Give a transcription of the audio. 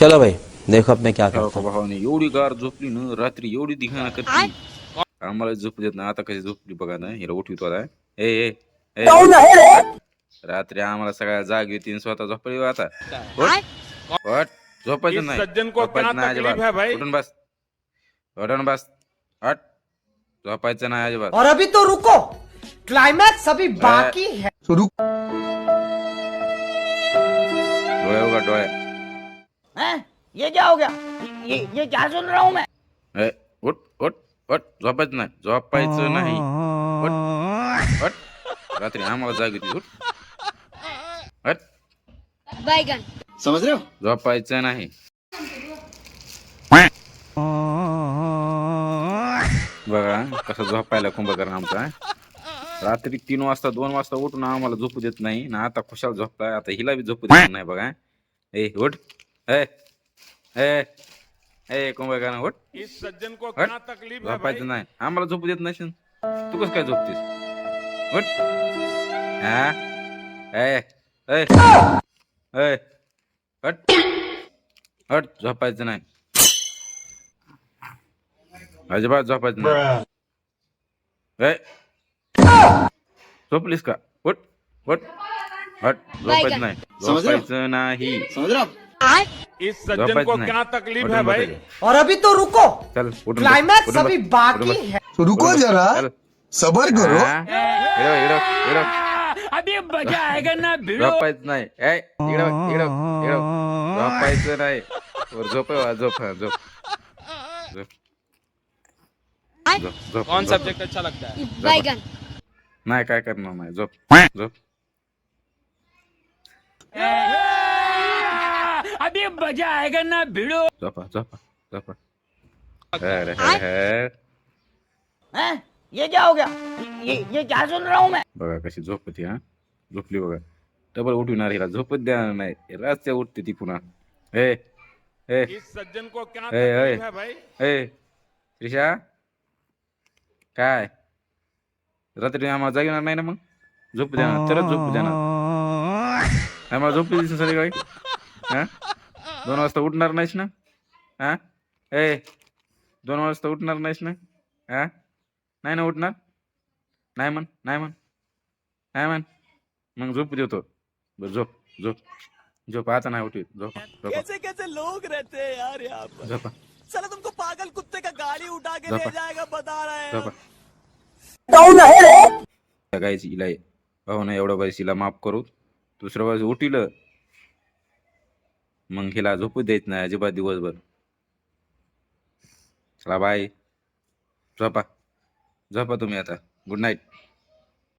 चलो भाई देखो अब मैं क्या करता हूँ। भावाने एवढी गार झोपली ना रात्री एवढी धिंगाणा करते आम्हाला झोप देत ना आता कशी झोपली बघा ना हिला उठवितो आता ए ए ए उठ. रात्री आम्हाला सगळ्या जाग येतील स्वतः झोपली हो आता उठ उठ झोपायचं नाही झोपायचं नाही अजिबात उठून बस उठून बस हट झोपायचं नाही अजिबात और अभी तो रुको, क्लाइमैक्स अभी बाकी है। डोळे उघड डोळे हैं? ये क्या हो गया? ये क्या सुन रहा हूँ मैं? ए उठ उठ उठ झोपायचं नाही झोपायचं नाही उठ उठ रात्री आम्हाला जाग येते उठ उठ बैगन समझ रहे हो? झोपायचं नाही बघा कसं झोपायला कुंभकर्ण आमचा रात्री 3 वाजता 2 वाजता उठून आम्हाला झोपू देत नाही ना आता खुशाल झोपलाय आता हिला बी झोपू देत नाही बघा ए उठ ए ए ए कुंभकर्ण उठ इस सज्जन को उठ. क्या तकलीफ है भाई? झोपायचं नाही आम्हाला झोपू देत नाही तू कसं काय झोपतेस उठ हा ए ए ए हट हट झोपायचं नाही अजिबात झोपायचं नाही ए झोपलीस का उठ उठ हट झोपायचं नाही झोपायचं नाही समझ रहे हो? इस सज्जन को क्या तकलीफ है भाई? और अभी तो रुको, चल उठून बस, क्लाइमैक्स उठून अभी बस, बाकी उठून बस, है। तो रुको जरा चल. सबर करो। हा? इकडं, इकडं, इकडं. अभी मजा आएगा ना भिड़ो। झोपायचं नाही ए इकडं बघ, इकडं बघ, इकडं बघ. झोपायचं नाही वर झोप आहे, झोप हा, झोप झोप झोप झोप कौन झोप. सब्जेक्ट अच्छा लगता है? बैगन नाही काय करणार नाही झोप झोप अभी मजा आएगा ना भिड़ो। झोपा झोपा झोपा अरे हे हैं? ये क्या हो गया? ये क्या सुन रहा हूँ मैं? बघा कशी झोपती हा झोपली बघा डबल उठविणार हिला झोपत देणार नाही रातच्या उठते ती पुन्हा ए ए इस सज्जन को क्या ए, ए. तकलीफ है भाई? ए त्रिशा काय रात्री आम्हाला जागणार नाही ना मग झोप देणार तरच झोप देणार आम्हाला झोप दिली संध्याकाळी हा 2 वाजता उठणार नाहीस ना हा ए 2 वाजता उठणार नाहीस ना हा नाही ना उठणार नाही म्हण नाही म्हण नाही म्हण मग झोप देतो बरं झोप झोप झोप आता नाही उठवीत झोपा झोपा कैसे कैसे लोग रहते हैं यार यहाँ पर। झोपा साला तुमको पागल कुत्ते का गाड़ी उठा के ले झोपा. जाएगा बता रहे हैं। झोपा गायची हिला भाऊ ना एवढं पैसे हिला माफ करू दुसऱ्या बाजू उठील मग हिला झोपू देत नाही अजिबात दिवसभर चला बाय झोपा झोपा तुम्ही आता गुड नाईट